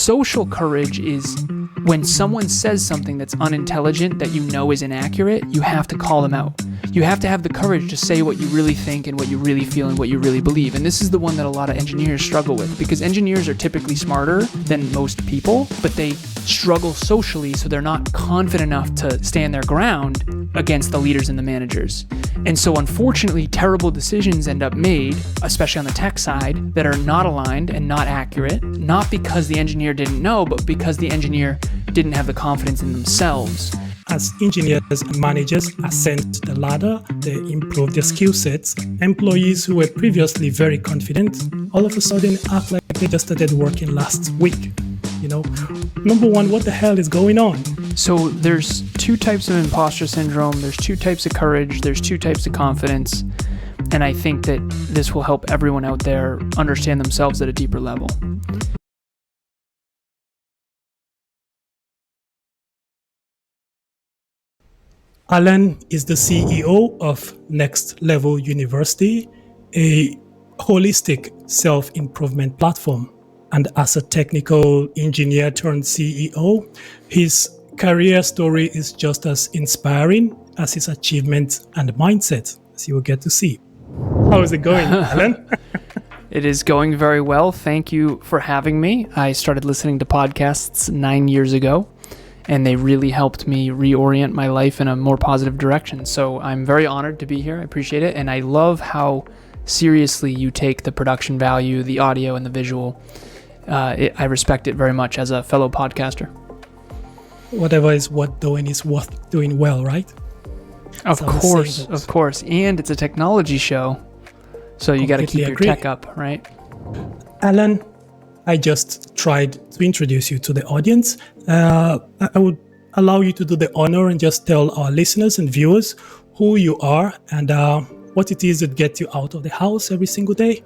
Social courage is when someone says something that's unintelligent that you know is inaccurate, you have to call them out. You have to have the courage to say what you really think and what you really feel and what you really believe. And this is the one that a lot of engineers struggle with, because engineers are typically smarter than most people, but they struggle socially, so they're not confident enough to stand their ground against the leaders and the managers. And so unfortunately, terrible decisions end up made, especially on the tech side, that are not aligned and not accurate, not because the engineer didn't know, but because the engineer didn't have the confidence in themselves. As engineers and managers ascend the ladder, they improve their skill sets. Employees who were previously very confident, all of a sudden act like they just started working last week. Number one, what the hell is going on? So there's two types of imposter syndrome, there's two types of courage, there's two types of confidence. And I think that this will help everyone out there understand themselves at a deeper level. Alan is the CEO of Next Level University, a holistic self-improvement platform. And as a technical engineer turned CEO, his career story is just as inspiring as his achievement and mindset, as you will get to see. How is it going, Alan? It is going very well. Thank you for having me. I started listening to podcasts 9 years ago, and they really helped me reorient my life in a more positive direction. So I'm very honored to be here. I appreciate it. And I love how seriously you take the production value, the audio, and the visual. I respect it very much as a fellow podcaster. Whatever is worth doing is worth doing well, right? Of course. And it's a technology show, so you got to keep your tech up, right? Alan, I just tried to introduce you to the audience. I would allow you to do the honor and just tell our listeners and viewers who you are and what it is that gets you out of the house every single day.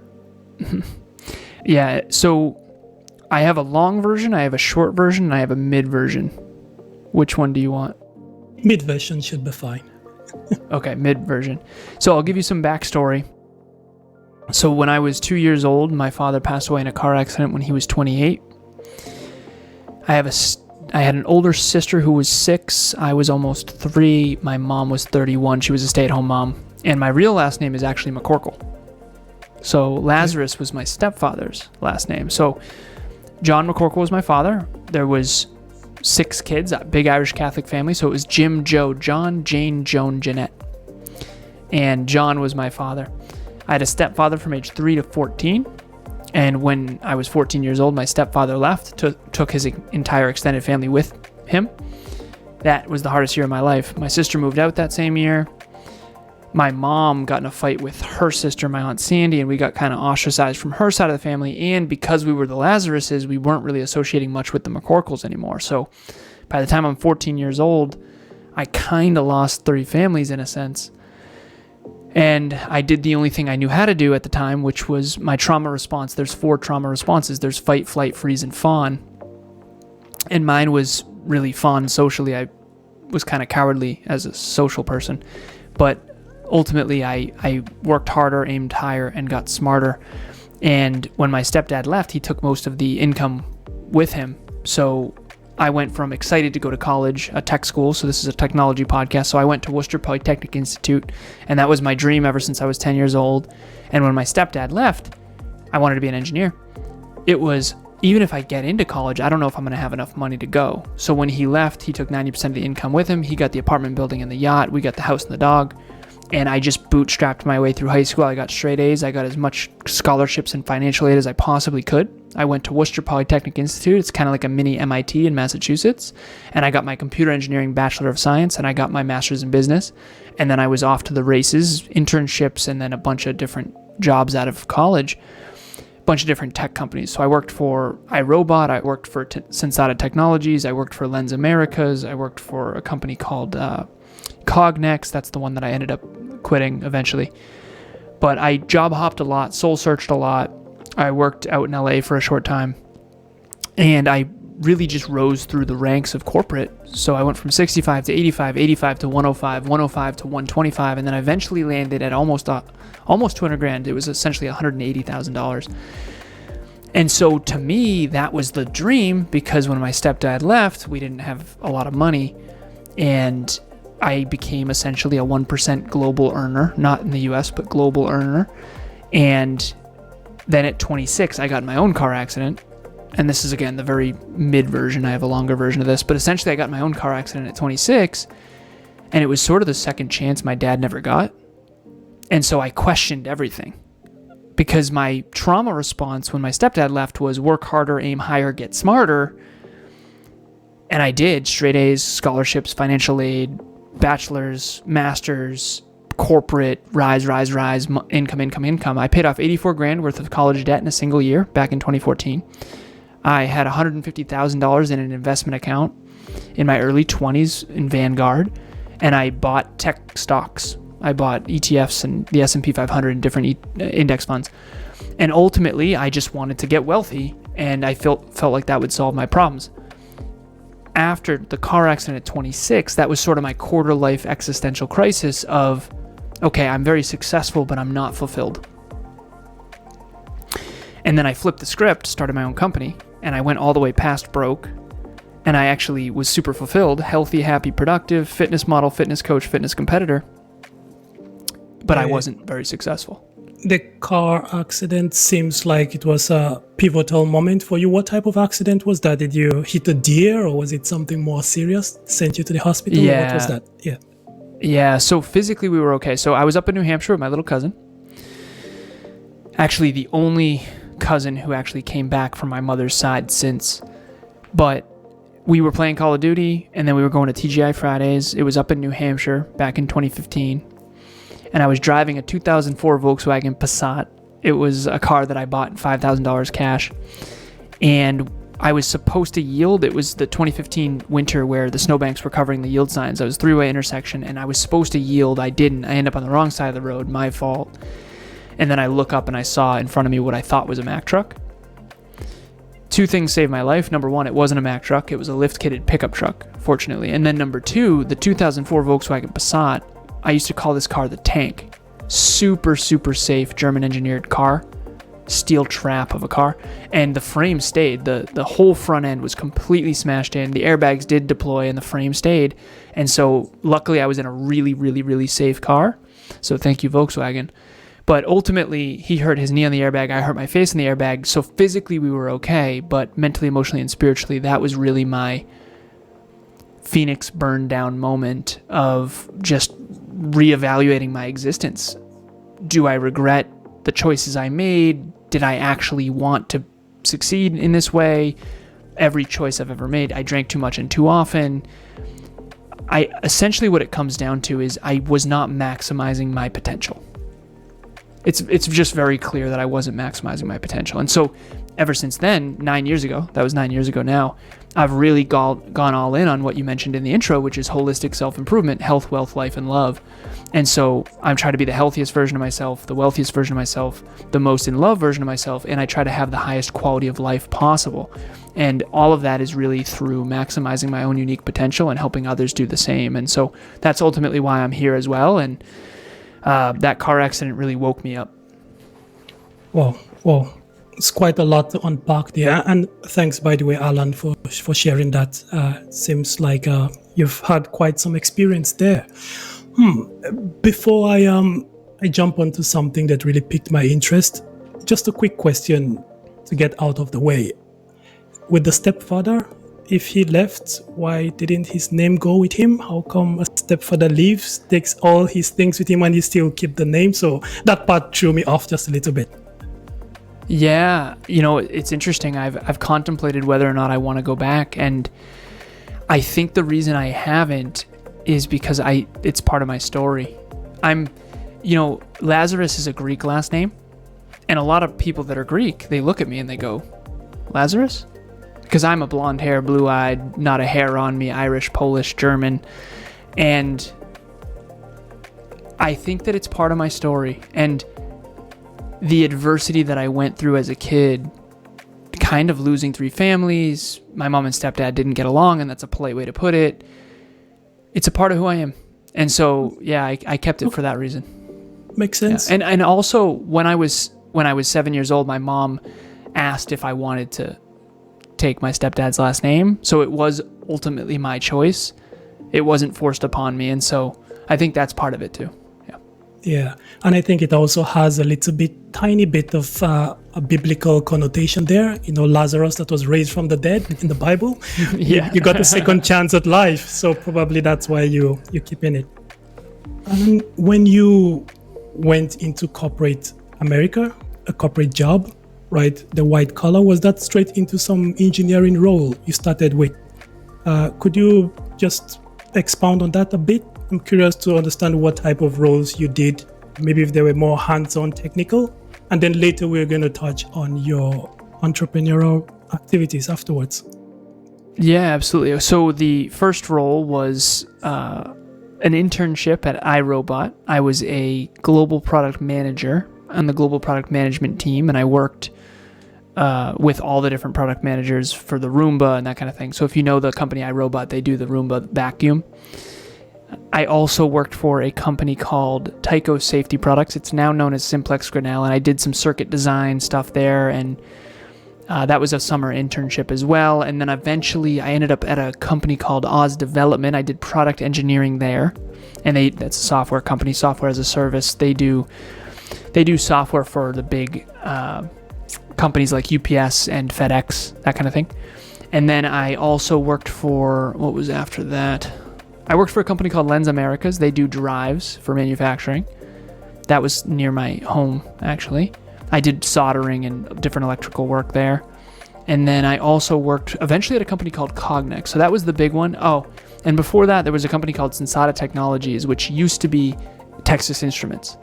Yeah, so I have a long version, I have a short version, and I have a mid version. Which one do you want? Mid version should be fine. Okay, mid version. So I'll give you some backstory. So when I was 2 years old, my father passed away in a car accident when he was 28. I had an older sister who was 6. I was almost 3. My mom was 31. She was a stay-at-home mom. And my real last name is actually McCorkle. So Lazaros was my stepfather's last name. So John McCorkle was my father. There was 6 kids, a big Irish Catholic family. So it was Jim, Joe, John, Jane, Joan, Jeanette. And John was my father. I had a stepfather from age 3 to 14. And when I was 14 years old, my stepfather left, took his entire extended family with him. That was the hardest year of my life. My sister moved out that same year. My mom got in a fight with her sister, my Aunt Sandy, and we got kind of ostracized from her side of the family. And because we were the Lazaroses, we weren't really associating much with the McCorkles anymore. So by the time I'm 14 years old, I kind of lost 3 families in a sense. And I did the only thing I knew how to do at the time, which was my trauma response. There's 4 trauma responses. There's fight, flight, freeze, and fawn. And mine was really fawn socially. I was kind of cowardly as a social person. But ultimately, I worked harder, aimed higher, and got smarter. And when my stepdad left, he took most of the income with him. So I went from excited to go to college, a tech school. So this is a technology podcast. So I went to Worcester Polytechnic Institute, and that was my dream ever since I was 10 years old. And when my stepdad left, I wanted to be an engineer. It was, even if I get into college, I don't know if I'm going to have enough money to go. So when he left, he took 90% of the income with him. He got the apartment building and the yacht. We got the house and the dog. And I just bootstrapped my way through high school. I got straight A's. I got as much scholarships and financial aid as I possibly could. I went to Worcester Polytechnic Institute. It's kind of like a mini MIT in Massachusetts. And I got my computer engineering Bachelor of Science, and I got my Master's in Business. And then I was off to the races, internships, and then a bunch of different jobs out of college, a bunch of different tech companies. So I worked for iRobot. I worked for Sensata Technologies. I worked for Lens Americas. I worked for a company called Cognex. That's the one that I ended up quitting eventually. But I job hopped a lot, soul searched a lot. I worked out in LA for a short time, and I really just rose through the ranks of corporate. So I went from 65 to 85, 85 to 105, 105 to 125, and then I eventually landed at almost 200 grand. It was essentially $180,000. And so to me, that was the dream, because when my stepdad left, we didn't have a lot of money. And I became essentially a 1% global earner, not in the US, but global earner. And then at 26, I got in my own car accident. And this is, again, the very mid version. I have a longer version of this. But essentially, I got in my own car accident at 26. And it was sort of the second chance my dad never got. And so I questioned everything. Because my trauma response when my stepdad left was work harder, aim higher, get smarter. And I did. Straight A's, scholarships, financial aid, bachelor's, master's, corporate, rise, income. I paid off 84 grand worth of college debt in a single year back in 2014. I had $150,000 in an investment account in my early 20s in Vanguard. And I bought tech stocks. I bought ETFs and the S&P 500 and different index funds. And ultimately, I just wanted to get wealthy, and I felt like that would solve my problems. After the car accident at 26, that was sort of my quarter life existential crisis of, okay, I'm very successful, but I'm not fulfilled. And then I flipped the script, started my own company, and I went all the way past broke. And I actually was super fulfilled, healthy, happy, productive, fitness model, fitness coach, fitness competitor. But I wasn't very successful. The car accident seems like it was a pivotal moment for you. What type of accident was that? Did you hit a deer, or was it something more serious? Sent you to the hospital? Yeah. What was that? Yeah. Yeah, so physically we were okay. So I was up in New Hampshire with my little cousin. Actually, the only cousin who actually came back from my mother's side since. But we were playing Call of Duty, and then we were going to TGI Fridays. It was up in New Hampshire back in 2015. And I was driving a 2004 Volkswagen Passat. It was a car that I bought in $5,000 cash. And I was supposed to yield. It was the 2015 winter where the snowbanks were covering the yield signs. I was three-way intersection, and I was supposed to yield. I didn't. I ended up on the wrong side of the road, my fault. And then I look up and I saw in front of me what I thought was a Mack truck. Two things saved my life. Number one, it wasn't a Mack truck. It was a lift-kitted pickup truck, fortunately. And then number two, the 2004 Volkswagen Passat, I used to call this car the Tank. Super, super safe German-engineered car. Steel trap of a car. And the frame stayed. The whole front end was completely smashed in. The airbags did deploy and the frame stayed. And so luckily I was in a really, really, really safe car. So thank you, Volkswagen. But ultimately, he hurt his knee on the airbag. I hurt my face on the airbag. So physically we were okay. But mentally, emotionally, and spiritually, that was really my Phoenix burned down moment of just reevaluating my existence. Do I regret the choices I made? Did I actually want to succeed in this way? Every choice I've ever made, I drank too much and too often. Essentially what it comes down to is I was not maximizing my potential. It's just very clear that I wasn't maximizing my potential. And so ever since then, 9 years ago, that was 9 years ago now, I've really gone all in on what you mentioned in the intro, which is holistic self-improvement, health, wealth, life, and love. And so I'm trying to be the healthiest version of myself, the wealthiest version of myself, the most in love version of myself, and I try to have the highest quality of life possible. And all of that is really through maximizing my own unique potential and helping others do the same. And so that's ultimately why I'm here as well. And that car accident really woke me up. Well, it's quite a lot to unpack there. And thanks, by the way, Alan, for sharing that. Seems like you've had quite some experience there. Before I jump onto something that really piqued my interest, just a quick question to get out of the way. With the stepfather, if he left, why didn't his name go with him? How come a stepfather leaves, takes all his things with him, and he still keep the name? So that part threw me off just a little bit. Yeah, it's interesting. I've contemplated whether or not I want to go back, and I think the reason I haven't is because it's part of my story. Lazarus is a Greek last name, and a lot of people that are Greek, they look at me and they go, Lazarus? Because I'm a blonde hair, blue-eyed, not a hair on me, Irish, Polish, German, and I think that it's part of my story. And the adversity that I went through as a kid, kind of losing 3 families, my mom and stepdad didn't get along, and that's a polite way to put it. It's a part of who I am. And so, yeah, I kept it for that reason. Makes sense. Yeah. And also, when I was 7 years old, my mom asked if I wanted to take my stepdad's last name. So it was ultimately my choice. It wasn't forced upon me. And so I think that's part of it too. Yeah. Yeah. And I think it also has a tiny bit of a biblical connotation there. Lazarus that was raised from the dead in the Bible. Yeah. You got a second chance at life. So probably that's why you keep in it. And when you went into corporate America, a corporate job, right? The white collar, was that straight into some engineering role you started with? Could you just expound on that a bit? I'm curious to understand what type of roles you did, maybe if they were more hands-on technical, and then later we're going to touch on your entrepreneurial activities afterwards. Yeah, absolutely. So the first role was an internship at iRobot. I was a global product manager on the global product management team, and I worked with all the different product managers for the Roomba and that kind of thing. So if you know the company iRobot, they do the Roomba vacuum. I also worked for a company called Tyco Safety Products. It's now known as Simplex Grinnell, and I did some circuit design stuff there, and that was a summer internship as well. And then eventually I ended up at a company called Oz Development. I did product engineering there, and that's a software company, software as a service. They do software for the big companies like UPS and FedEx, that kind of thing. And then I also worked for, what was after that? I worked for a company called Lens Americas. They do drives for manufacturing. That was near my home, actually. I did soldering and different electrical work there. And then I also worked eventually at a company called Cognex. So that was the big one. Oh, and before that, there was a company called Sensata Technologies, which used to be Texas Instruments.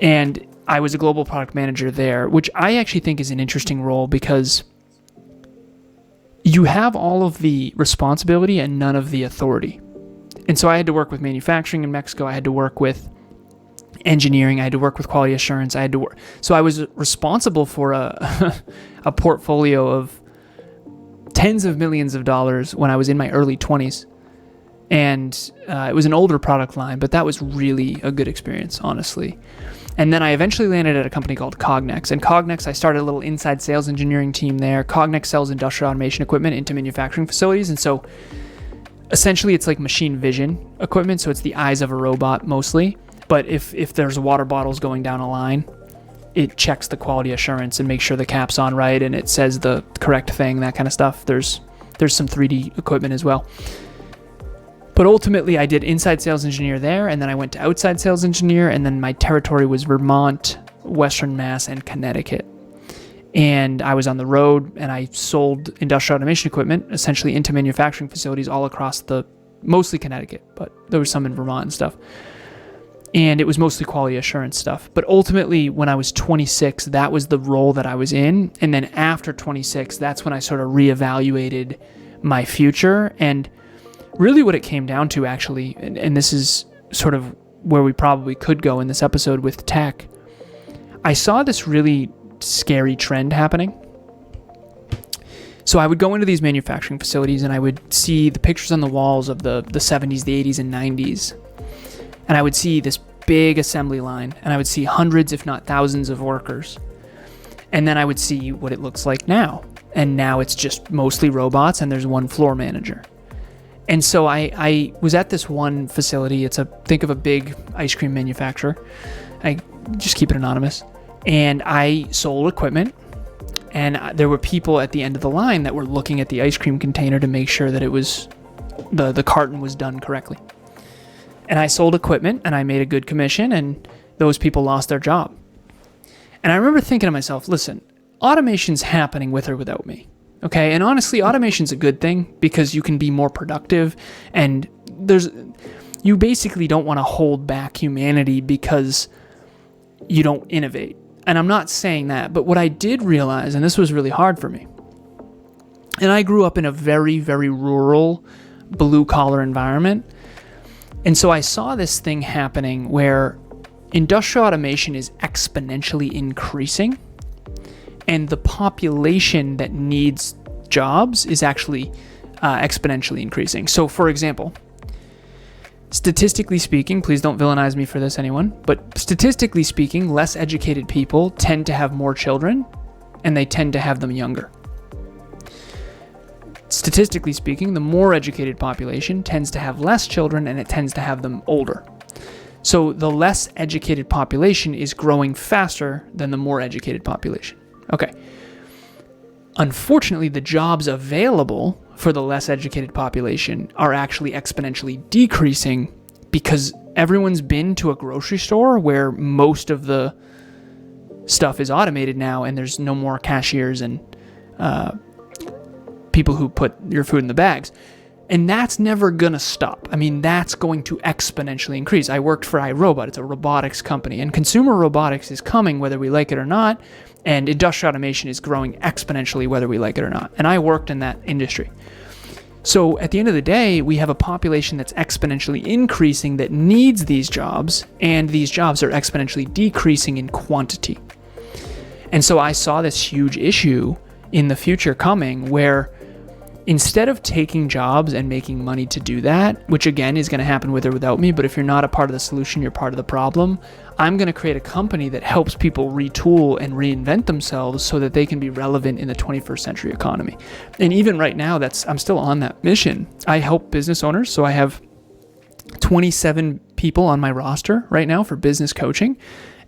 And I was a global product manager there, which I actually think is an interesting role because you have all of the responsibility and none of the authority. And so I had to work with manufacturing in Mexico. I had to work with engineering. I had to work with quality assurance. So I was responsible for a portfolio of tens of millions of dollars when I was in my early 20s. And it was an older product line, but that was really a good experience, honestly. And then I eventually landed at a company called Cognex. And Cognex, I started a little inside sales engineering team there. Cognex sells industrial automation equipment into manufacturing facilities. And so essentially it's like machine vision equipment. So it's the eyes of a robot mostly. But if there's water bottles going down a line, it checks the quality assurance and makes sure the cap's on right and it says the correct thing, that kind of stuff. There's some 3D equipment as well. But ultimately, I did inside sales engineer there, and then I went to outside sales engineer, and then my territory was Vermont, Western Mass, and Connecticut. And I was on the road, and I sold industrial automation equipment, essentially into manufacturing facilities all across mostly Connecticut, but there was some in Vermont and stuff. And it was mostly quality assurance stuff. But ultimately, when I was 26, that was the role that I was in. And then after 26, that's when I sort of reevaluated my future. And really what it came down to, actually, and this is sort of where we probably could go in this episode with tech, I saw this really scary trend happening. So I would go into these manufacturing facilities and I would see the pictures on the walls of the 70s, the 80s, and 90s. And I would see this big assembly line, and I would see hundreds, if not thousands, of workers. And then I would see what it looks like now. And now it's just mostly robots, and there's one floor manager. And so I was at this one facility. Think of a big ice cream manufacturer. I just keep it anonymous. And I sold equipment. And there were people at the end of the line that were looking at the ice cream container to make sure that it was the carton was done correctly. And I sold equipment and I made a good commission, and those people lost their job. And I remember thinking to myself, listen, automation's happening with or without me. Okay, and honestly, automation's a good thing because you can be more productive, and you basically don't want to hold back humanity because you don't innovate. And I'm not saying that, but what I did realize, and this was really hard for me, and I grew up in a very, very rural, blue-collar environment, and so I saw this thing happening where industrial automation is exponentially increasing, and the population that needs jobs is actually exponentially increasing. So, for example, statistically speaking, please don't villainize me for this, anyone, but statistically speaking, less educated people tend to have more children and they tend to have them younger. Statistically speaking, the more educated population tends to have less children, and it tends to have them older. So the less educated population is growing faster than the more educated population. Okay. Unfortunately, the jobs available for the less educated population are actually exponentially decreasing because everyone's been to a grocery store where most of the stuff is automated now, and there's no more cashiers and people who put your food in the bags. And that's never going to stop. I mean, that's going to exponentially increase. I worked for iRobot. It's a robotics company. And consumer robotics is coming whether we like it or not. And industrial automation is growing exponentially whether we like it or not. And I worked in that industry. So at the end of the day, we have a population that's exponentially increasing that needs these jobs. And these jobs are exponentially decreasing in quantity. And so I saw this huge issue in the future coming where instead of taking jobs and making money to do that, which again is going to happen with or without me, but if you're not a part of the solution, you're part of the problem, I'm going to create a company that helps people retool and reinvent themselves so that they can be relevant in the 21st century economy. And even right now, I'm still on that mission. I help business owners, so I have 27 people on my roster right now for business coaching.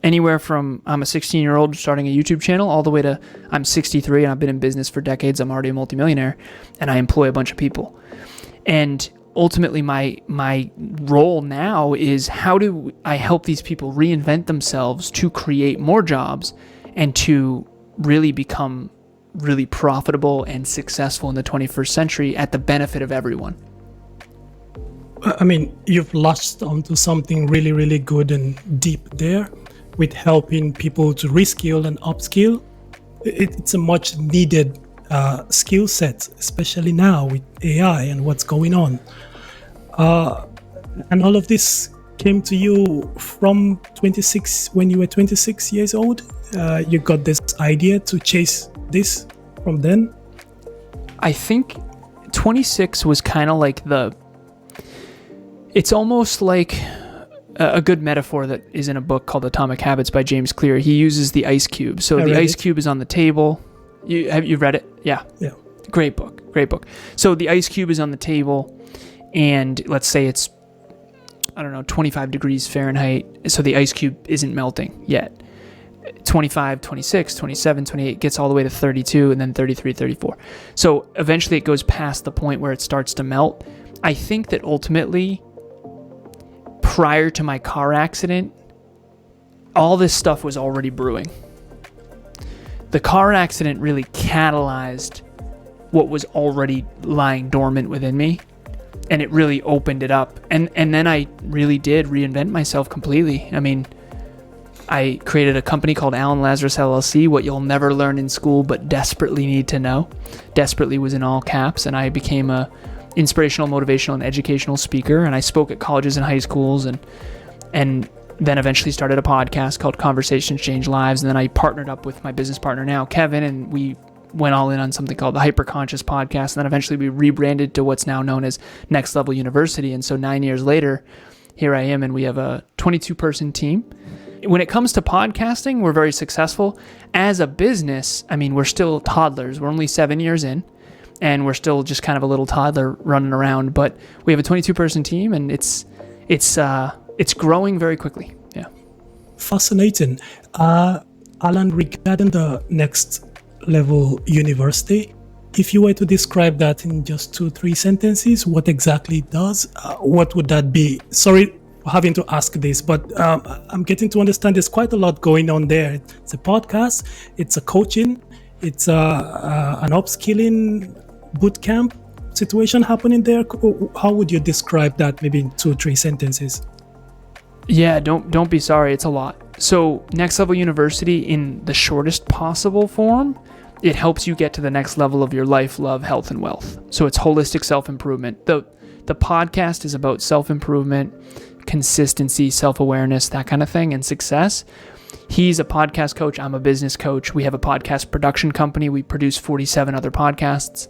Anywhere from I'm a 16-year-old starting a YouTube channel all the way to I'm 63 and I've been in business for decades. I'm already a multimillionaire and I employ a bunch of people. And ultimately my role now is how do I help these people reinvent themselves to create more jobs and to really become really profitable and successful in the 21st century at the benefit of everyone. I mean, you've latched onto something really, really good and deep there with helping people to reskill and upskill. It's a much needed skill set, especially now with AI and what's going on. And all of this came to you from 26, when you were 26 years old. You got this idea to chase this from then? I think 26 was kind of like it's almost like a good metaphor that is in a book called Atomic Habits by James Clear. He uses the ice cube. So the ice cube is on the table. You've read it? Yeah. Yeah. Great book. So the ice cube is on the table, and let's say it's, 25 degrees Fahrenheit. So the ice cube isn't melting yet. 25, 26, 27, 28 gets all the way to 32, and then 33, 34. So eventually it goes past the point where it starts to melt. I think that ultimately, prior to my car accident, all this stuff was already brewing. The car accident really catalyzed what was already lying dormant within me, and it really opened it up. And then I really did reinvent myself completely. I mean, I created a company called Alan Lazaros LLC, what you'll never learn in school but desperately need to know. Desperately was in all caps, and I became a inspirational, motivational, and educational speaker, and I spoke at colleges and high schools, and then eventually started a podcast called Conversations Change Lives, and then I partnered up with my business partner now, Kevin, and we went all in on something called the Hyperconscious Podcast, and then eventually we rebranded to what's now known as Next Level University, and so 9 years later, here I am, and we have a 22-person team. When it comes to podcasting, we're very successful. As a business, I mean, we're still toddlers. We're only 7 years in, and we're still just kind of a little toddler running around, but we have a 22-person team, and it's growing very quickly. Yeah. Fascinating. Alan, regarding the Next Level University, if you were to describe that in just 2-3 sentences, what exactly it does, what would that be? Sorry for having to ask this, but I'm getting to understand there's quite a lot going on there. It's a podcast, it's a coaching, it's an upskilling boot camp situation happening there. How would you describe that, maybe in 2-3 sentences? Yeah, don't be sorry. It's a lot. So Next Level University, in the shortest possible form, it helps you get to the next level of your life, love, health, and wealth. So it's holistic self-improvement. The podcast is about self-improvement, consistency, self-awareness, that kind of thing, and success. He's a podcast coach. I'm a business coach. We have a podcast production company. We produce 47 other podcasts,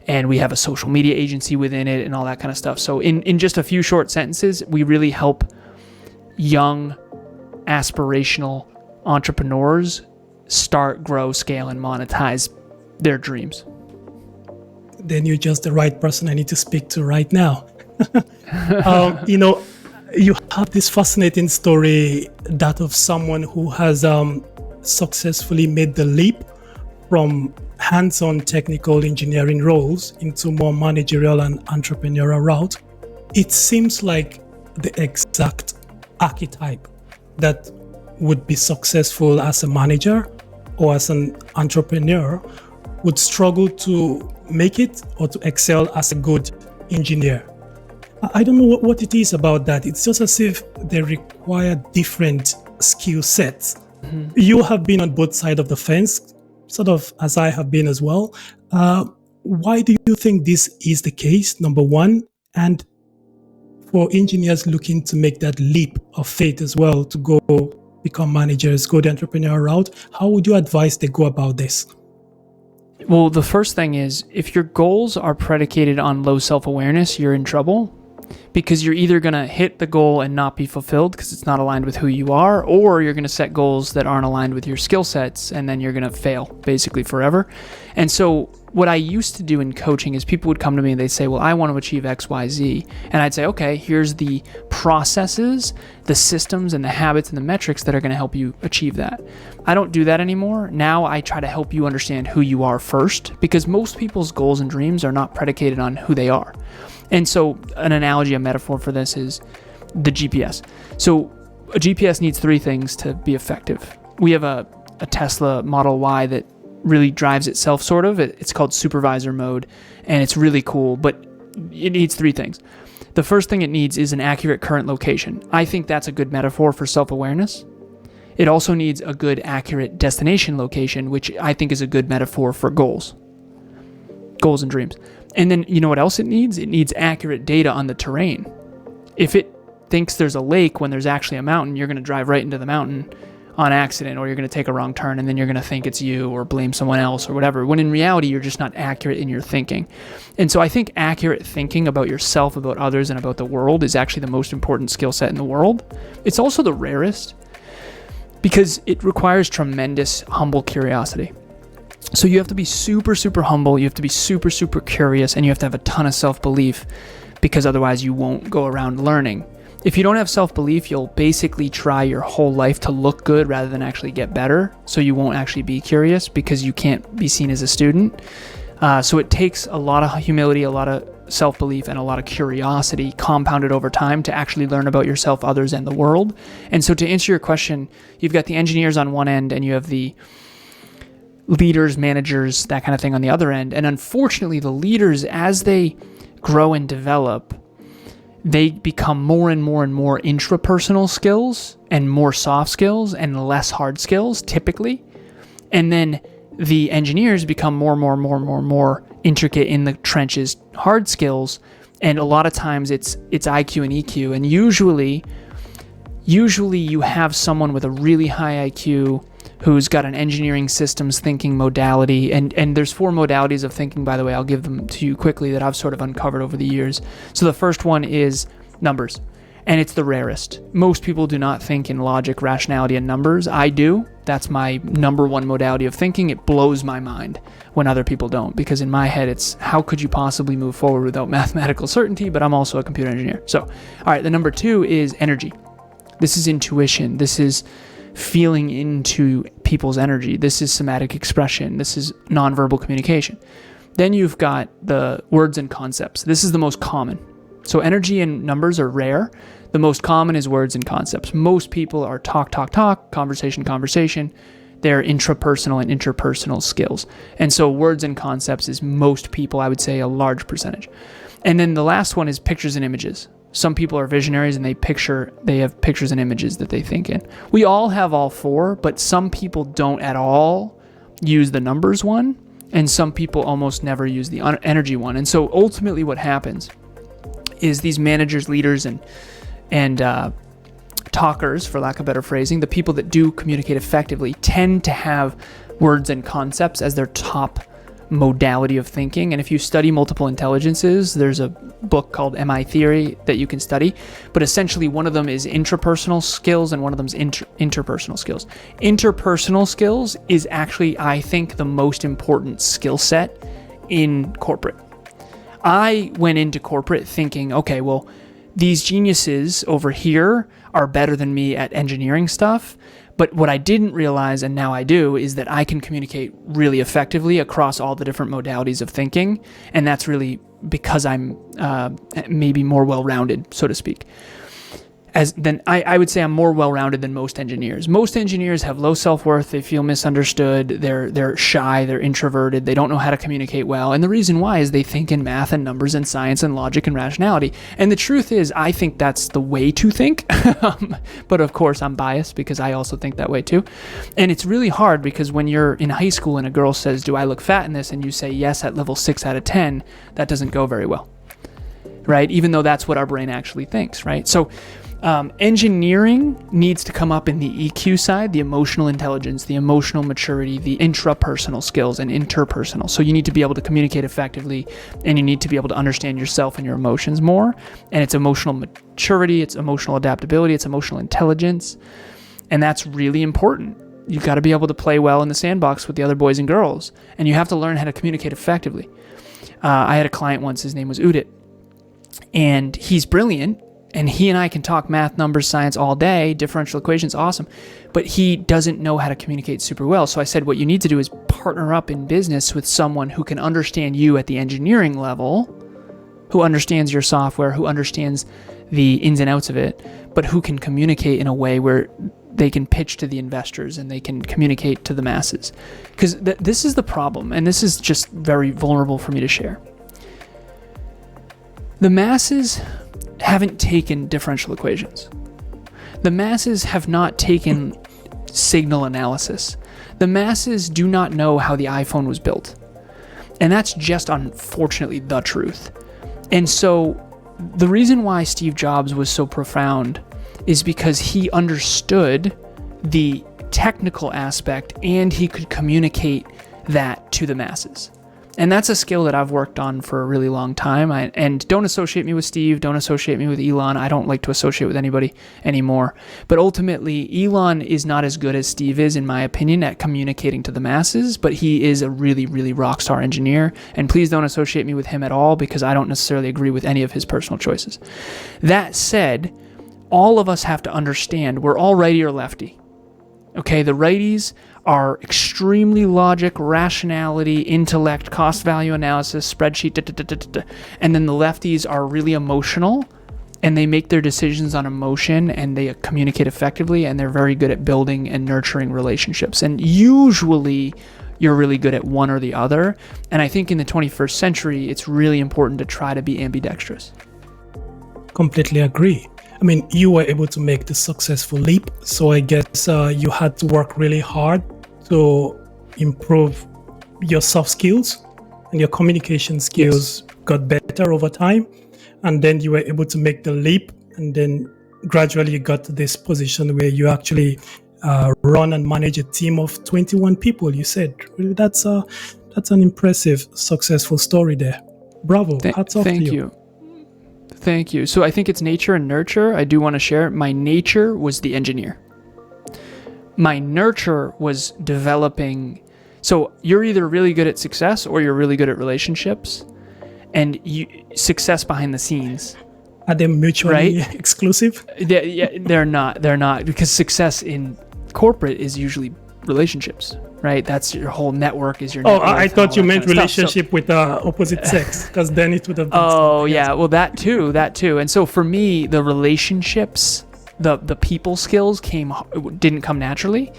and we have a social media agency within it and all that kind of stuff. So in just a few short sentences, we really help young, aspirational entrepreneurs start, grow, scale, and monetize their dreams. Then you're just the right person I need to speak to right now. You have this fascinating story, that of someone who has successfully made the leap from hands-on technical engineering roles into more managerial and entrepreneurial route. It seems like the exact archetype that would be successful as a manager or as an entrepreneur would struggle to make it or to excel as a good engineer. I don't know what it is about that. It's just as if they require different skill sets. Mm-hmm. You have been on both sides of the fence, sort of as I have been as well. Why do you think this is the case, number one? And for engineers looking to make that leap of faith as well, to go become managers, go the entrepreneurial route, how would you advise they go about this? Well, the first thing is, if your goals are predicated on low self-awareness, you're in trouble, because you're either going to hit the goal and not be fulfilled because it's not aligned with who you are, or you're going to set goals that aren't aligned with your skill sets, and then you're going to fail basically forever. And so what I used to do in coaching is people would come to me and they'd say, well, I want to achieve X, Y, Z. And I'd say, okay, here's the processes, the systems, and the habits and the metrics that are going to help you achieve that. I don't do that anymore. Now I try to help you understand who you are first, because most people's goals and dreams are not predicated on who they are. And so an analogy, a metaphor for this is the GPS. So a GPS needs three things to be effective. We have a Tesla Model Y that really drives itself, sort of. It's called supervisor mode, and it's really cool, but it needs three things. The first thing it needs is an accurate current location. I think that's a good metaphor for self-awareness. It also needs a good, accurate destination location, which I think is a good metaphor for goals and dreams. And then you know what else it needs? It needs accurate data on the terrain. If it thinks there's a lake when there's actually a mountain, you're going to drive right into the mountain on accident, or you're going to take a wrong turn, and then you're going to think it's you or blame someone else or whatever, when in reality, you're just not accurate in your thinking. And so I think accurate thinking about yourself, about others, and about the world is actually the most important skill set in the world. It's also the rarest because it requires tremendous humble curiosity. So you have to be super, super humble, you have to be super, super curious, and you have to have a ton of self-belief, because otherwise you won't go around learning. If you don't have self-belief, you'll basically try your whole life to look good rather than actually get better. So you won't actually be curious because you can't be seen as a student. So it takes a lot of humility, a lot of self-belief, and a lot of curiosity compounded over time to actually learn about yourself, others, and the world. And so to answer your question, you've got the engineers on one end and you have the leaders, managers, that kind of thing on the other end. And unfortunately, the leaders, as they grow and develop, they become more and more and more intrapersonal skills and more soft skills and less hard skills, typically. And then the engineers become more intricate in the trenches, hard skills. And a lot of times it's IQ and EQ. And usually you have someone with a really high IQ who's got an engineering systems thinking modality. And there's 4 modalities of thinking, by the way. I'll give them to you quickly that I've sort of uncovered over the years. So the first one is numbers, and it's the rarest. Most people do not think in logic, rationality, and numbers. I do. That's my number one modality of thinking. It blows my mind when other people don't, because in my head, it's how could you possibly move forward without mathematical certainty? But I'm also a computer engineer. So, all right, the number 2 is energy. This is intuition. This is feeling into people's energy. This is somatic expression. This is nonverbal communication. Then you've got the words and concepts. This is the most common. So energy and numbers are rare. The most common is words and concepts. Most people are talk, conversation. They're intrapersonal and interpersonal skills. And so words and concepts is most people, I would say, a large percentage. And then the last one is pictures and images. Some people are visionaries and they have pictures and images that they think in. We all have all 4, but some people don't at all use the numbers one, and some people almost never use the energy one. And so ultimately what happens is these managers, leaders, and talkers, for lack of better phrasing, the people that do communicate effectively tend to have words and concepts as their top modality of thinking. And if you study multiple intelligences, there's a book called MI Theory that you can study. But essentially, one of them is intrapersonal skills and one of them is interpersonal skills. Interpersonal skills is actually, I think, the most important skill set in corporate. I went into corporate thinking, okay, well, these geniuses over here are better than me at engineering stuff. But what I didn't realize, and now I do, is that I can communicate really effectively across all the different modalities of thinking. And that's really because I'm maybe more well-rounded, so to speak. I would say I'm more well-rounded than most engineers. Most engineers have low self-worth. They feel misunderstood. They're shy. They're introverted. They don't know how to communicate well. And the reason why is they think in math and numbers and science and logic and rationality. And the truth is, I think that's the way to think. But of course, I'm biased because I also think that way too. And it's really hard because when you're in high school and a girl says, "Do I look fat in this?" and you say yes at level 6 out of 10, that doesn't go very well, right? Even though that's what our brain actually thinks, right? So engineering needs to come up in the EQ side, the emotional intelligence, the emotional maturity, the intrapersonal skills, and interpersonal. So you need to be able to communicate effectively, and you need to be able to understand yourself and your emotions more. And it's emotional maturity, it's emotional adaptability, it's emotional intelligence, and that's really important. You've got to be able to play well in the sandbox with the other boys and girls, and you have to learn how to communicate effectively. I had a client once, his name was Udit, and he's brilliant. And he and I can talk math, numbers, science all day, differential equations, awesome. But he doesn't know how to communicate super well. So I said, what you need to do is partner up in business with someone who can understand you at the engineering level, who understands your software, who understands the ins and outs of it, but who can communicate in a way where they can pitch to the investors and they can communicate to the masses. Because this is the problem, and this is just very vulnerable for me to share. The masses haven't taken differential equations. The masses have not taken signal analysis. The masses do not know how the iPhone was built. And that's just unfortunately the truth. And so the reason why Steve Jobs was so profound is because he understood the technical aspect and he could communicate that to the masses. And that's a skill that I've worked on for a really long time. And don't associate me with Steve. Don't associate me with Elon. I don't like to associate with anybody anymore. But ultimately, Elon is not as good as Steve is, in my opinion, at communicating to the masses. But he is a really, really rock star engineer. And please don't associate me with him at all because I don't necessarily agree with any of his personal choices. That said, all of us have to understand we're all righty or lefty. Okay, the righties are extremely logic, rationality, intellect, cost value analysis, spreadsheet, and then the lefties are really emotional and they make their decisions on emotion and they communicate effectively and they're very good at building and nurturing relationships. And usually you're really good at one or the other. And I think in the 21st century, it's really important to try to be ambidextrous. Completely agree. I mean, you were able to make the successful leap, so I guess you had to work really hard to improve your soft skills, and your communication skills got better over time, and then you were able to make the leap, and then gradually you got to this position where you actually run and manage a team of 21 people, you said. Really, that's an impressive, successful story there. Bravo, hats off to you. Thank you. So I think it's nature and nurture. I do want to share. My nature was the engineer. My nurture was developing. So you're either really good at success or you're really good at relationships, and success behind the scenes. Are they mutually exclusive? They're not. They're not, because success in corporate is usually relationships. Right, that's your whole network. Is your network. I thought you meant relationship with opposite sex, because then it would have been. Oh yeah, well that too. And so for me, the relationships, the people skills didn't come naturally.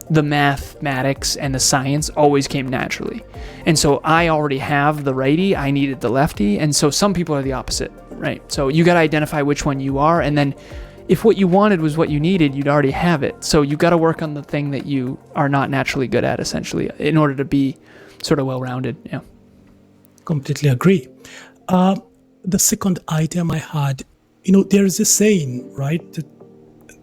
The mathematics and the science always came naturally, and so I already have the righty. I needed the lefty, and so some people are the opposite, right? So you got to identify which one you are, and then if what you wanted was what you needed, you'd already have it. So you got to work on the thing that you are not naturally good at, essentially, in order to be sort of well-rounded. Yeah. Completely agree. The second item I had, there is a saying, right? That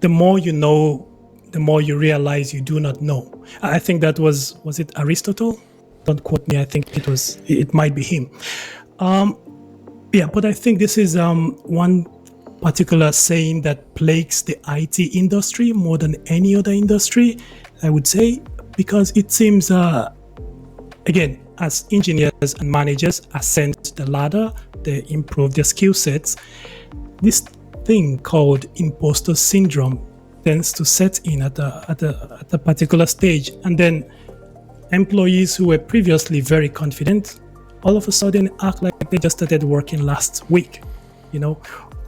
the more you know, the more you realize you do not know. I think that was it Aristotle? Don't quote me. I think it might be him. Yeah, but I think this is one particular saying that plagues the IT industry more than any other industry, I would say, because it seems, again, as engineers and managers ascend the ladder, they improve their skill sets, this thing called imposter syndrome tends to set in at a particular stage. And then employees who were previously very confident all of a sudden act like they just started working last week.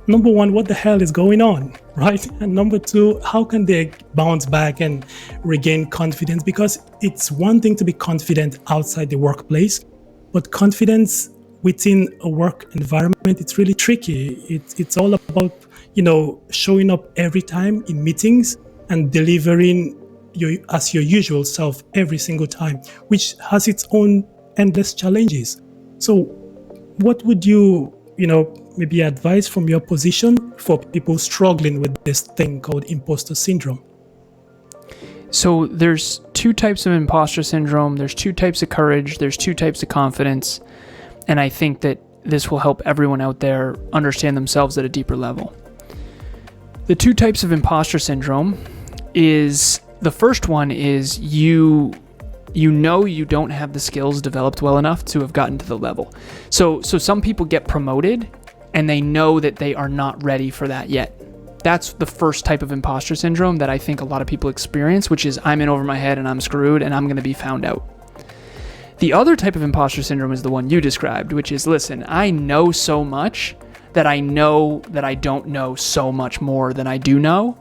Number one, what the hell is going on, right? And number two, how can they bounce back and regain confidence? Because it's one thing to be confident outside the workplace, but confidence within a work environment, it's really tricky. It's all about, showing up every time in meetings and delivering as your usual self every single time, which has its own endless challenges. So what would you, maybe advise from your position for people struggling with this thing called imposter syndrome? So there's two types of imposter syndrome. There's two types of courage. There's two types of confidence. And I think that this will help everyone out there understand themselves at a deeper level. The two types of imposter syndrome is, the first one is you don't have the skills developed well enough to have gotten to the level. So some people get promoted and they know that they are not ready for that yet. That's the first type of imposter syndrome that I think a lot of people experience, which is I'm in over my head and I'm screwed and I'm going to be found out. The other type of imposter syndrome is the one you described, which is, listen, I know so much that I know that I don't know so much more than I do know,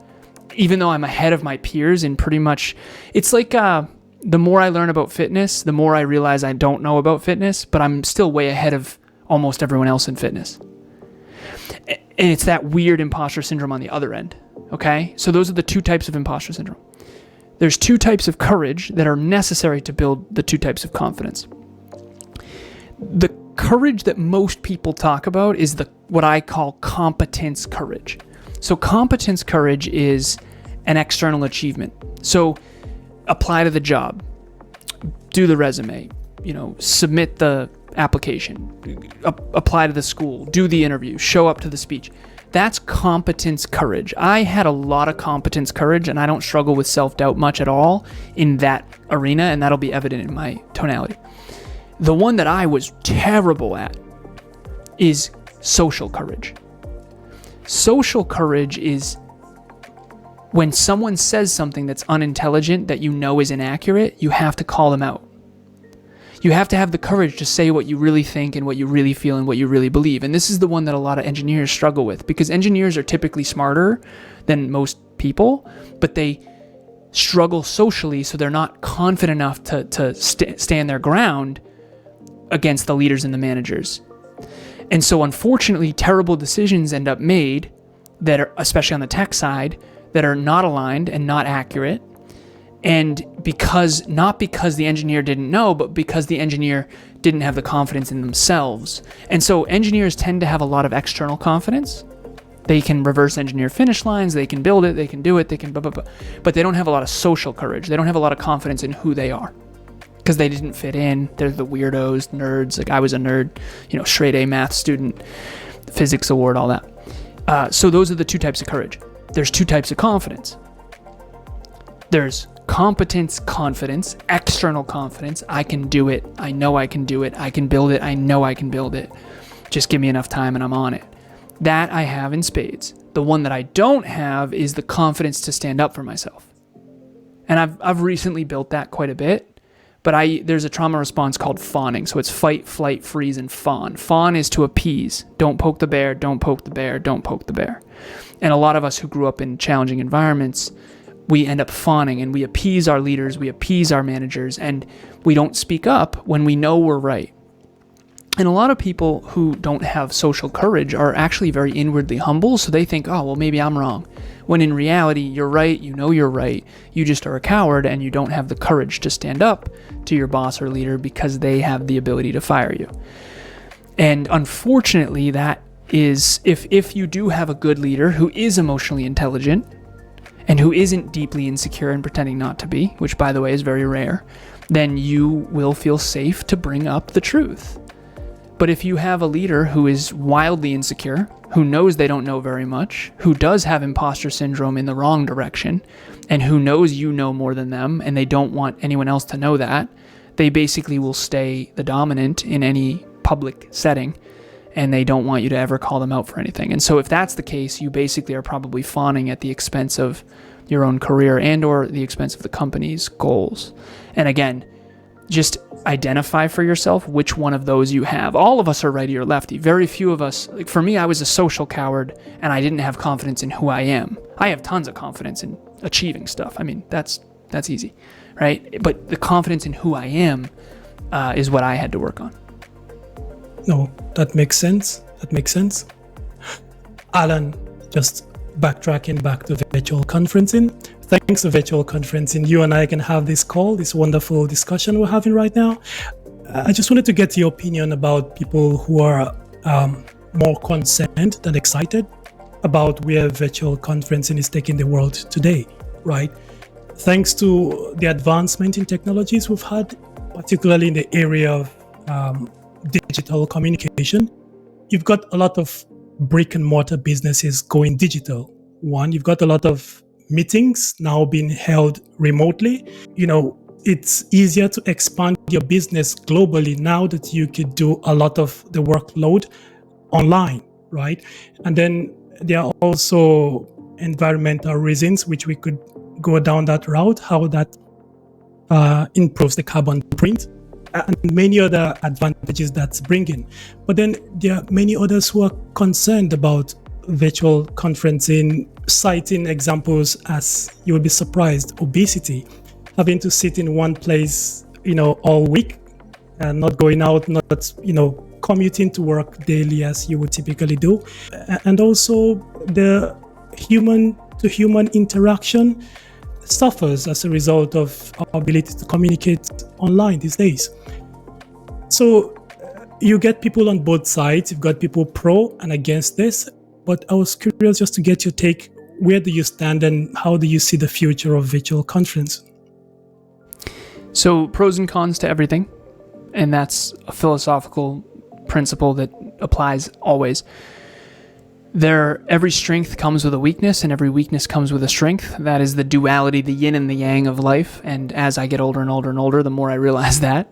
even though I'm ahead of my peers in pretty much, it's like the more I learn about fitness, the more I realize I don't know about fitness, but I'm still way ahead of almost everyone else in fitness. And it's that weird imposter syndrome on the other end, okay? So those are the two types of imposter syndrome. There's two types of courage that are necessary to build the two types of confidence. The courage that most people talk about is what I call competence courage. So competence courage is an external achievement. So apply to the job, do the resume, submit the application, apply to the school, do the interview, show up to the speech. That's competence courage. I had a lot of competence courage, and I don't struggle with self-doubt much at all in that arena, and that'll be evident in my tonality. The one that I was terrible at is social courage. Social courage is when someone says something that's unintelligent that you know is inaccurate, you have to call them out. You have to have the courage to say what you really think and what you really feel and what you really believe. And this is the one that a lot of engineers struggle with, because engineers are typically smarter than most people, but they struggle socially, so they're not confident enough to stand their ground against the leaders and the managers. And so unfortunately, terrible decisions end up made that are, especially on the tech side, that are not aligned and not accurate. And not because the engineer didn't know, but because the engineer didn't have the confidence in themselves. And so engineers tend to have a lot of external confidence. They can reverse engineer finish lines, they can build it, they can do it, they can blah, blah, blah. But they don't have a lot of social courage. They don't have a lot of confidence in who they are because they didn't fit in. They're the weirdos, nerds. Like I was a nerd, straight A math student, physics award, all that. So those are the two types of courage. There's two types of confidence. There's competence confidence, external confidence. I can do it. I know I can do it. I can build it. I know I can build it. Just give me enough time and I'm on it. That I have in spades. The one that I don't have is the confidence to stand up for myself. And I've recently built that quite a bit, but there's a trauma response called fawning. So it's fight, flight, freeze, and fawn. Fawn is to appease. Don't poke the bear, don't poke the bear, don't poke the bear. And a lot of us who grew up in challenging environments, we end up fawning and we appease our leaders, we appease our managers, and we don't speak up when we know we're right. And a lot of people who don't have social courage are actually very inwardly humble, so they think, oh, well, maybe I'm wrong. When in reality, you're right, you know you're right, you just are a coward and you don't have the courage to stand up to your boss or leader because they have the ability to fire you. And unfortunately, that is, if you do have a good leader who is emotionally intelligent, and who isn't deeply insecure and pretending not to be, which by the way is very rare, then you will feel safe to bring up the truth. But if you have a leader who is wildly insecure, who knows they don't know very much, who does have imposter syndrome in the wrong direction, and who knows you know more than them, and they don't want anyone else to know that, they basically will stay the dominant in any public setting, and they don't want you to ever call them out for anything. And so if that's the case, you basically are probably fawning at the expense of your own career and or the expense of the company's goals. And again, just identify for yourself which one of those you have. All of us are righty or lefty. Very few of us, like for me, I was a social coward and I didn't have confidence in who I am. I have tons of confidence in achieving stuff. I mean, that's easy, right? But the confidence in who I am is what I had to work on. No, that makes sense. Alan, just backtracking back to virtual conferencing. Thanks to virtual conferencing, you and I can have this call, this wonderful discussion we're having right now. I just wanted to get your opinion about people who are more concerned than excited about where virtual conferencing is taking the world today, right? Thanks to the advancement in technologies we've had, particularly in the area of digital communication, you've got a lot of brick and mortar businesses going digital. One, you've got a lot of meetings now being held remotely. You know, it's easier to expand your business globally now that you could do a lot of the workload online, right? And then there are also environmental reasons, which we could go down that route, how that improves the carbon print and many other advantages that's bringing. But then there are many others who are concerned about virtual conferencing, citing examples as you will be surprised: obesity, having to sit in one place, all week, and not going out, not, commuting to work daily as you would typically do. And also the human-to-human interaction suffers as a result of our ability to communicate online these days. So you get people on both sides. You've got people pro and against this. But I was curious just to get your take. Where do you stand and how do you see the future of virtual conference? So pros and cons to everything. And that's a philosophical principle that applies always. Every strength comes with a weakness and every weakness comes with a strength. That is the duality, the yin and the yang of life. And as I get older and older and older, the more I realize that.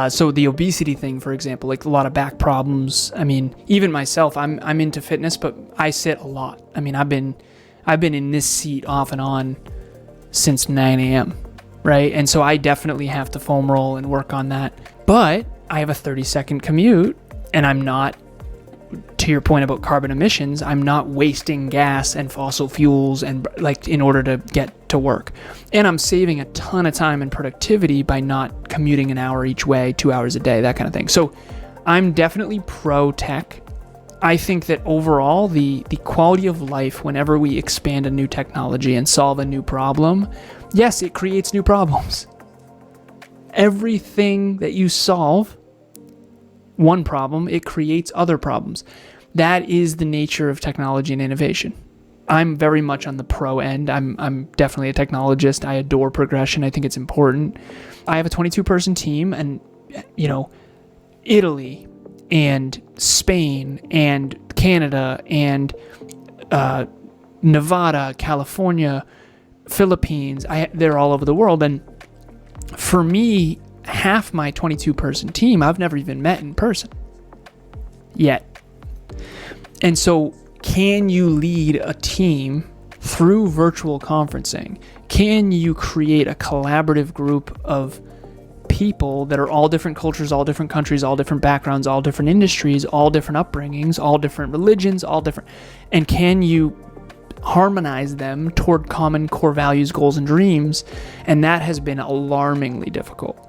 So the obesity thing, for example, like a lot of back problems. I mean, even myself, I'm into fitness, but I sit a lot. I mean, I've been in this seat off and on since 9 a.m., right? And so I definitely have to foam roll and work on that. But I have a 30-second commute, and I'm not, to your point about carbon emissions, I'm not wasting gas and fossil fuels and in order to get to work. And I'm saving a ton of time and productivity by not commuting an hour each way, 2 hours a day, that kind of thing. So I'm definitely pro tech. I think that overall, the quality of life, whenever we expand a new technology and solve a new problem, yes, it creates new problems. Everything that you solve, one problem, it creates other problems. That is the nature of technology and innovation. I'm very much on the pro end. I'm definitely a technologist. I adore progression. I think it's important. I have a 22-person team, and Italy and Spain and Canada and Nevada, California, Philippines. They're all over the world. And for me, half my 22-person team, I've never even met in person yet. And so can you lead a team through virtual conferencing? Can you create a collaborative group of people that are all different cultures, all different countries, all different backgrounds, all different industries, all different upbringings, all different religions, and can you harmonize them toward common core values, goals, and dreams? And that has been alarmingly difficult.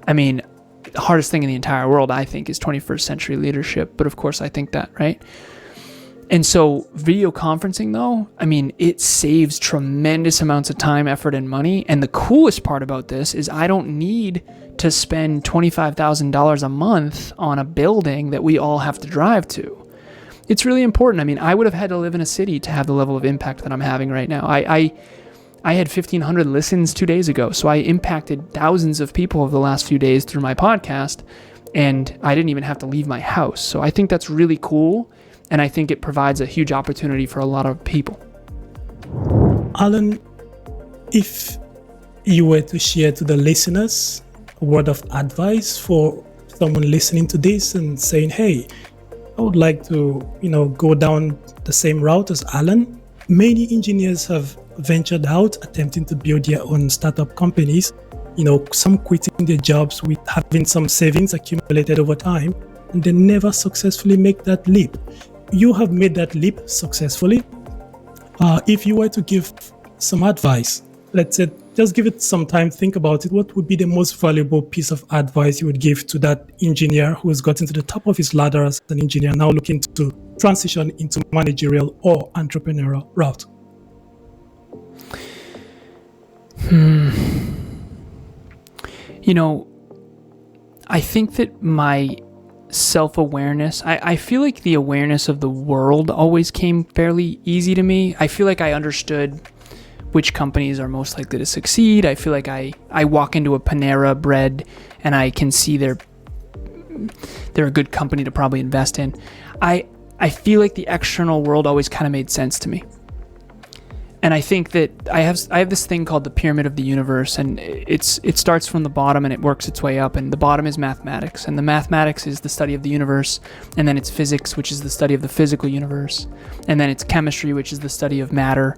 I mean, the hardest thing in the entire world, I think, is 21st century leadership. But of course, I think that, right? And so video conferencing, though, I mean, it saves tremendous amounts of time, effort, and money. And the coolest part about this is I don't need to spend $25,000 a month on a building that we all have to drive to. It's really important. I mean, I would have had to live in a city to have the level of impact that I'm having right now. I had 1,500 listens 2 days ago, so I impacted thousands of people over the last few days through my podcast. and I didn't even have to leave my house. So I think that's really cool, and I think it provides a huge opportunity for a lot of people. Alan, if you were to share to the listeners a word of advice for someone listening to this and saying, hey, I would like to, go down the same route as Alan. Many engineers have ventured out attempting to build their own startup companies, some quitting their jobs with having some savings accumulated over time, and they never successfully make that leap. You have made that leap successfully. If you were to give some advice, let's say, just give it some time, think about it. What would be the most valuable piece of advice you would give to that engineer who has gotten to the top of his ladder as an engineer, now looking to transition into managerial or entrepreneurial route? I think that my self-awareness, I feel like the awareness of the world always came fairly easy to me. I feel like I understood which companies are most likely to succeed. I feel like I walk into a Panera Bread and I can see they're a good company to probably invest in. I feel like the external world always kind of made sense to me. And I think that I have this thing called the pyramid of the universe, and it starts from the bottom and it works its way up. And the bottom is mathematics, and the mathematics is the study of the universe, and then it's physics, which is the study of the physical universe, and then it's chemistry, which is the study of matter,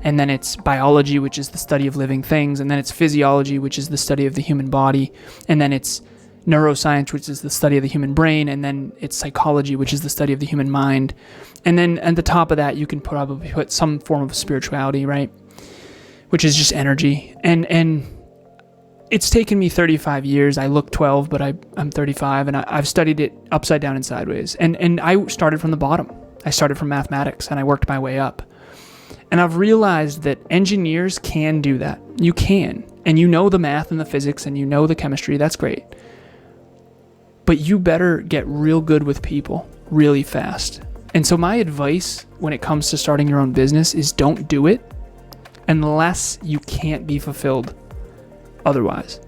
and then it's biology, which is the study of living things, and then it's physiology, which is the study of the human body, and then it's neuroscience, which is the study of the human brain, and then it's psychology, which is the study of the human mind. And then at the top of that, you can probably put some form of spirituality, right? Which is just energy. And it's taken me 35 years. I look 12, but I'm 35, and I've studied it upside down and sideways. And I started from the bottom. I started from mathematics, and I worked my way up. And I've realized that engineers can do that. You can. And you know the math and the physics, and you know the chemistry. That's great. But you better get real good with people really fast. And so my advice when it comes to starting your own business is don't do it unless you can't be fulfilled otherwise.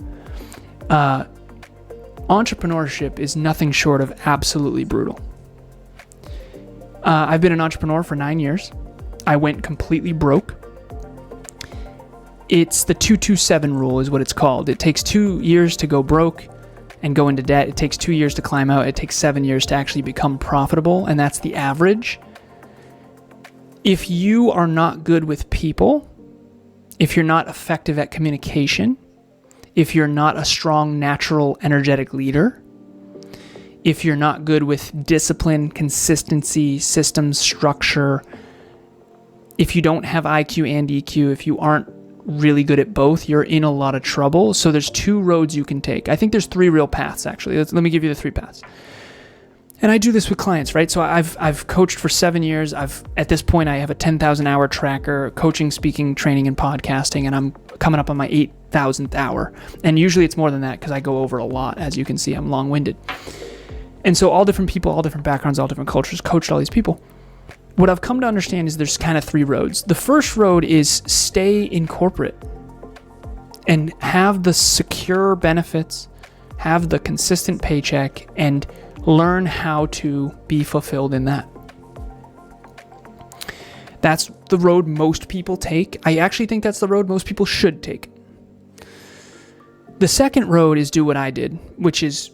Entrepreneurship is nothing short of absolutely brutal. I've been an entrepreneur for 9 years. I went completely broke. It's the 2-2-7 rule is what it's called. It takes 2 years to go broke and go into debt. It takes 2 years to climb out. It takes 7 years to actually become profitable, and that's the average. If you are not good with people, if you're not effective at communication, if you're not a strong, natural, energetic leader, if you're not good with discipline, consistency, systems, structure, if you don't have IQ and EQ, if you aren't really good at both, you're in a lot of trouble. So there's 2 roads you can take. I think there's 3 real paths, actually. Let me give you the 3 paths. And I do this with clients, right? So I've coached for 7 years. At this point, I have a 10,000 hour tracker, coaching, speaking, training, and podcasting, and I'm coming up on my 8,000th hour. And usually it's more than that because I go over a lot. As you can see, I'm long-winded. And so all different people, all different backgrounds, all different cultures, coached all these people. What I've come to understand is there's kind of 3 roads. The first road is stay in corporate and have the secure benefits, have the consistent paycheck, and learn how to be fulfilled in that. That's the road most people take. I actually think that's the road most people should take. The second road is do what I did, which is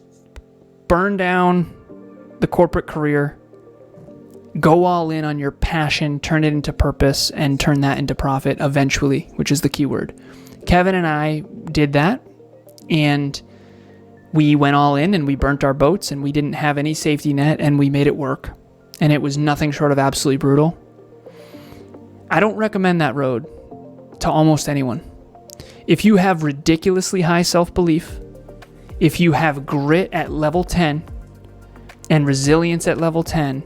burn down the corporate career, go all in on your passion, turn it into purpose, and turn that into profit eventually, which is the key word. Kevin and I did that, and we went all in and we burnt our boats, and we didn't have any safety net, and we made it work. And it was nothing short of absolutely brutal. I don't recommend that road to almost anyone. If you have ridiculously high self-belief, if you have grit at level 10 and resilience at level 10,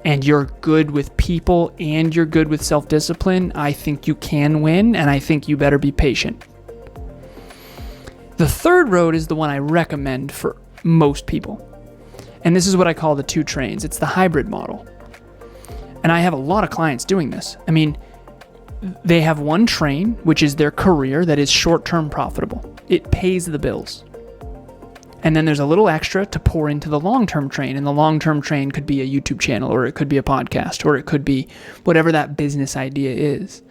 and you're good with people and you're good with self-discipline, I think you can win, and I think you better be patient. The third road is the one I recommend for most people. And this is what I call the 2 trains. It's the hybrid model. And I have a lot of clients doing this. I mean, they have one train, which is their career, that is short-term profitable. It pays the bills. And then there's a little extra to pour into the long-term train. And the long-term train could be a YouTube channel, or it could be a podcast, or it could be whatever that business idea is.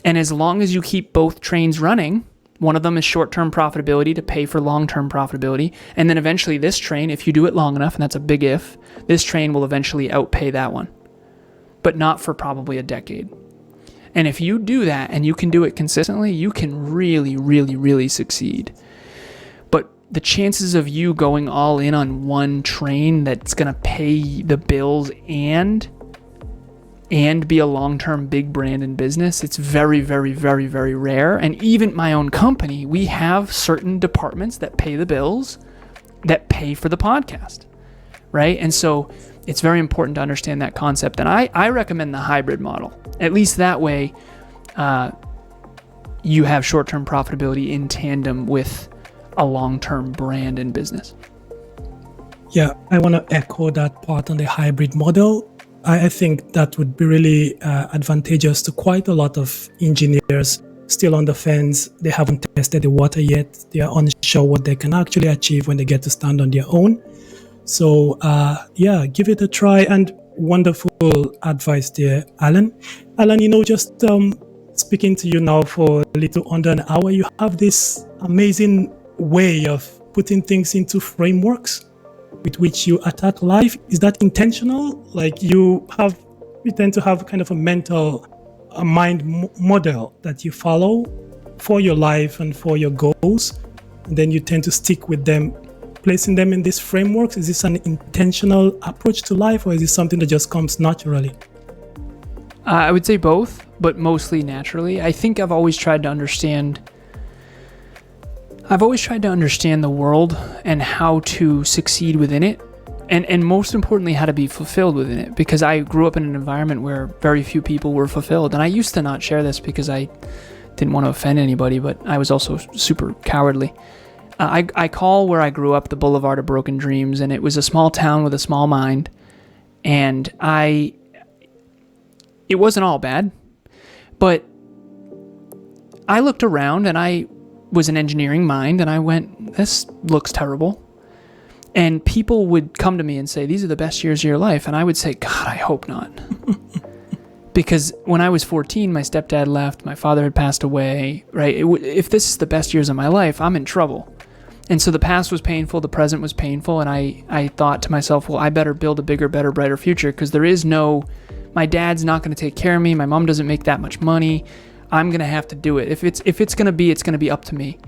And as long as you keep both trains running, one of them is short-term profitability to pay for long-term profitability. And then eventually this train, if you do it long enough, and that's a big if, this train will eventually outpay that one, but not for probably a decade. And if you do that and you can do it consistently, you can really, really, really succeed. But the chances of you going all in on one train that's going to pay the bills and be a long-term big brand in business, it's very, very, very, very rare. And even my own company, we have certain departments that pay the bills, that pay for the podcast, right? And so it's very important to understand that concept. And I recommend the hybrid model. At least that way, you have short-term profitability in tandem with a long-term brand in business. Yeah, I want to echo that part on the hybrid model. I think that would be really advantageous to quite a lot of engineers still on the fence. They haven't tested the water yet. They are unsure what they can actually achieve when they get to stand on their own. So yeah, give it a try. And wonderful advice there, Alan. Alan, just speaking to you now for a little under an hour, you have this amazing way of putting things into frameworks with which you attack life. Is that intentional? Like you tend to have kind of a mind model that you follow for your life and for your goals, and then you tend to stick with them, placing them in these frameworks. Is this an intentional approach to life, or is this something that just comes naturally? I would say both, but mostly naturally. I think I've always tried to understand the world and how to succeed within it, and most importantly, how to be fulfilled within it, because I grew up in an environment where very few people were fulfilled. And I used to not share this because I didn't want to offend anybody, but I was also super cowardly. I call where I grew up the Boulevard of Broken Dreams, and it was a small town with a small mind, and it wasn't all bad, but I looked around and I was an engineering mind, and I went, this looks terrible. And people would come to me and say, these are the best years of your life. And I would say, God, I hope not. Because when I was 14, my stepdad left, my father had passed away, right? If this is the best years of my life, I'm in trouble. And so the past was painful, the present was painful, and I thought to myself, well, I better build a bigger, better, brighter future, because my dad's not going to take care of me, my mom doesn't make that much money, I'm going to have to do it. If it's going to be up to me.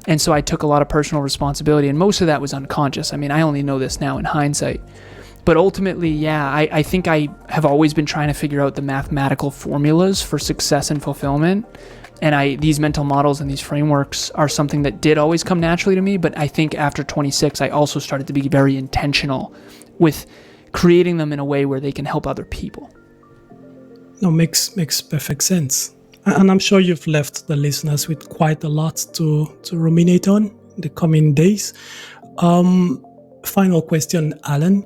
And so I took a lot of personal responsibility, and most of that was unconscious. I mean, I only know this now in hindsight. But ultimately, yeah, I think I have always been trying to figure out the mathematical formulas for success and fulfillment. And these mental models and these frameworks are something that did always come naturally to me. But I think after 26, I also started to be very intentional with creating them in a way where they can help other people. No, makes perfect sense. And I'm sure you've left the listeners with quite a lot to ruminate on in the coming days. Final question, Alan.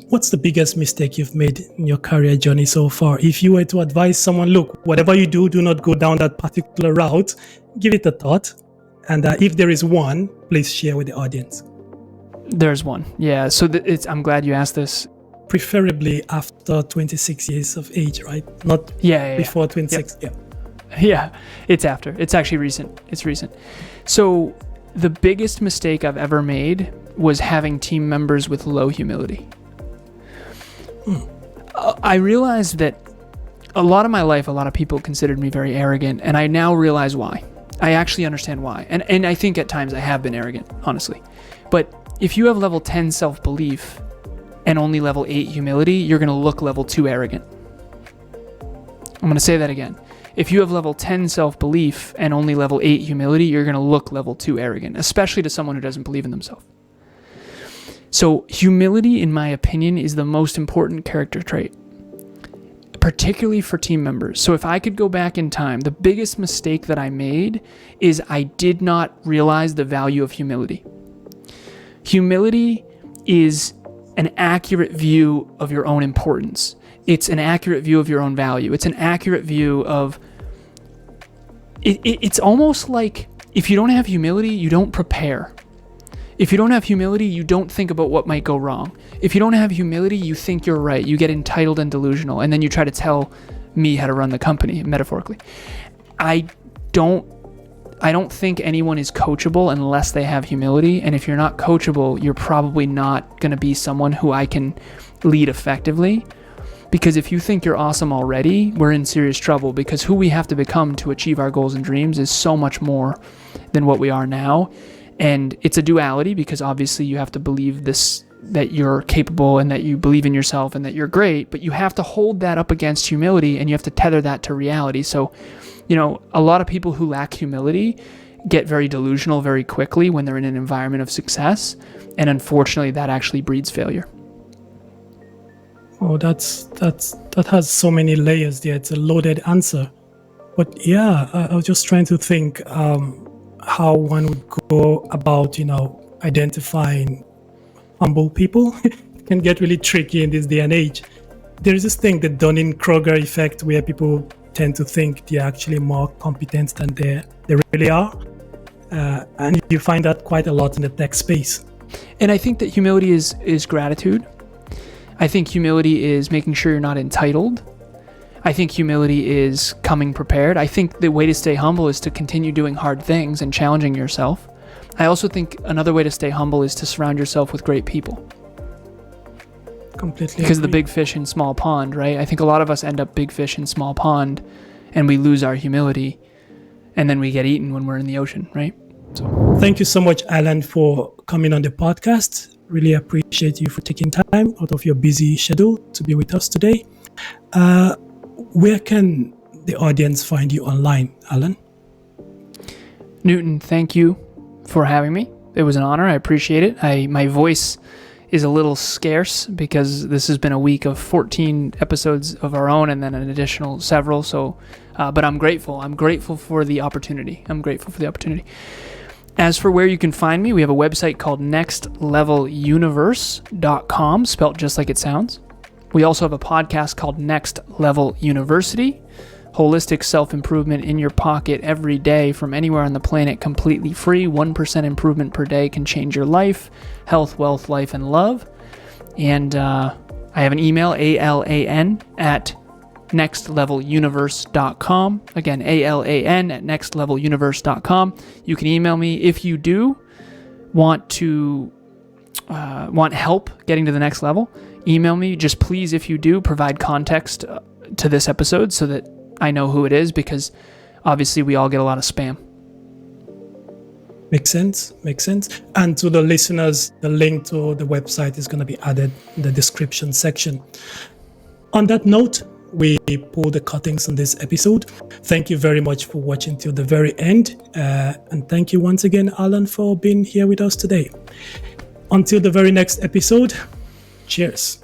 What's the biggest mistake you've made in your career journey so far? If you were to advise someone, look, whatever you do not go down that particular route, give it a thought. And if there is one, please share with the audience. There's one. Yeah. So I'm glad you asked this. Preferably after 26 years of age, right? Not before 26. Yep. Yeah, it's after. It's actually recent. It's recent. So the biggest mistake I've ever made was having team members with low humility. I realized that a lot of my life, a lot of people considered me very arrogant, and I now realize why. I actually understand why. And I think at times I have been arrogant, honestly. But if you have level 10 self-belief and only level 8 humility, you're going to look level 2 arrogant. I'm going to say that again. If you have level 10 self-belief and only level 8 humility, you're going to look level 2 arrogant, especially to someone who doesn't believe in themselves. So humility, in my opinion, is the most important character trait, particularly for team members. So if I could go back in time, the biggest mistake that I made is I did not realize the value of humility. Humility is an accurate view of your own importance. It's an accurate view of your own value. It's an accurate view of... It's almost like if you don't have humility, you don't prepare. If you don't have humility, you don't think about what might go wrong. If you don't have humility, you think you're right. You get entitled and delusional, and then you try to tell me how to run the company, metaphorically. I don't think anyone is coachable unless they have humility. And if you're not coachable, you're probably not going to be someone who I can lead effectively. Because if you think you're awesome already, we're in serious trouble, because who we have to become to achieve our goals and dreams is so much more than what we are now. And it's a duality, because obviously you have to believe this, that you're capable and that you believe in yourself and that you're great, but you have to hold that up against humility, and you have to tether that to reality. So, a lot of people who lack humility get very delusional very quickly when they're in an environment of success. And unfortunately, that actually breeds failure. Oh, that has so many layers there. It's a loaded answer. But yeah, I was just trying to think how one would go about, identifying humble people. It can get really tricky in this day and age. There is this thing, the Dunning-Kruger effect, where people tend to think they're actually more competent than they really are. And you find that quite a lot in the tech space. And I think that humility is gratitude. I think humility is making sure you're not entitled. I think humility is coming prepared. I think the way to stay humble is to continue doing hard things and challenging yourself. I also think another way to stay humble is to surround yourself with great people. Completely. Because of the big fish in small pond, right? I think a lot of us end up big fish in small pond, and we lose our humility, and then we get eaten when we're in the ocean, right? So thank you so much, Alan, for coming on the podcast. Really appreciate you for taking time out of your busy schedule to be with us today. Where can the audience find you online, Alan? Newton, thank you for having me. It was an honor. I appreciate it. My voice is a little scarce because this has been a week of 14 episodes of our own and then an additional several. So, but I'm grateful. I'm grateful for the opportunity. As for where you can find me, we have a website called nextleveluniverse.com, spelt just like it sounds. We also have a podcast called Next Level University, holistic self-improvement in your pocket every day from anywhere on the planet, completely free. 1% improvement per day can change your life, health, wealth, life, and love. And I have an email, alan@nextleveluniverse.com. Again, alan@nextleveluniverse.com. You can email me if you do want help getting to the next level. Email me. Just please, if you do, provide context to this episode so that I know who it is, because obviously we all get a lot of spam. Makes sense. And to the listeners, the link to the website is going to be added in the description section. On that note, we pull the cuttings on this episode. Thank you very much for watching till the very end. And thank you once again, Alan, for being here with us today. Until the very next episode, cheers.